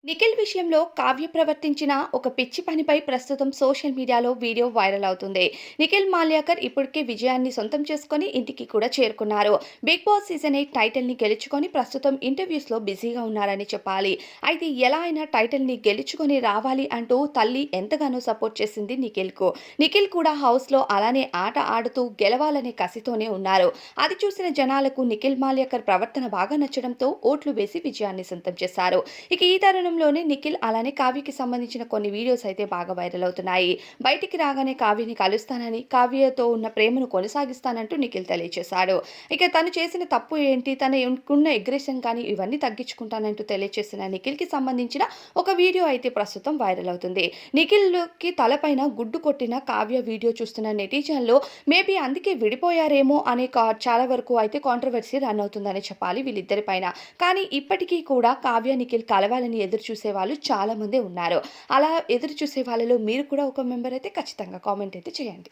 నిఖిల్ విషయంలో కావ్య ప్రవర్తించిన ఒక పిచ్చి పనిపై ప్రస్తుతం సోషల్ మీడియాలో వీడియో వైరల్ అవుతుంది. నిఖిల్ మాల్యాకర్ ఇప్పటికే విజయాన్ని సొంతం చేసుకొని ఇంటికి కూడా చేరుకున్నారు. బిగ్ బాస్ సీజన్ 8 టైటిల్ ని గెలుచుకొని ప్రస్తుతం ఇంటర్వ్యూస్ లో బిజీగా ఉన్నారని చెప్పాలి. అయితే ఎలా అయినా టైటిల్ ని గెలుచుకొని రావాలి అంటూ తల్లి ఎంతగానో సపోర్ట్ చేసింది నిఖిల్ కు. నిఖిల్ కూడా హౌస్ లో అలానే ఆట ఆడుతూ గెలవాలనే కసితోనే ఉన్నారు. అది చూసిన జనాలకు నిఖిల్ మాల్యాకర్ ప్రవర్తన బాగా నచ్చడంతో ఓట్లు వేసి విజయాన్ని సొంతం చేశారు. ఇక ఈ తరుణంలోనే నిఖిల్ అలానే కావ్యకి సంబంధించిన కొన్ని వీడియోస్ అయితే బాగా వైరల్ అవుతున్నాయి. బయటికి రాగానే కావ్యని కలుస్తానని, కావ్యతో ఉన్న ప్రేమను కొనసాగిస్తానంటూ నిఖిల్ తెలియజేశాడు. ఇక తను చేసిన తప్పు ఏంటి, తనకున్న అగ్రెషన్ కానీ ఇవన్నీ తగ్గించుకుంటానంటూ తెలియజేసిన నిఖిల్కి సంబంధించిన ఒక వీడియో అయితే ప్రస్తుతం వైరల్ అవుతుంది. నిఖిల్కి తలపైన గుడ్డు కొట్టిన కావ్య వీడియో చూస్తున్న నెటిజన్లు మేబీ అందుకే విడిపోయారేమో అనే చాలా వరకు అయితే కాంట్రవర్సీ రన్ అవుతుందని చెప్పాలి వీళ్ళిద్దరి పైన. కానీ ఇప్పటికీ కూడా కావ్య నిఖిల్ కలవాలని ఎదురు చూసే వాళ్ళు చాలా మందే ఉన్నారు. అలా ఎదురు చూసే వాళ్ళలో మీరు కూడా ఒక మెంబర్ అయితే ఖచ్చితంగా కామెంట్ అయితే చేయండి.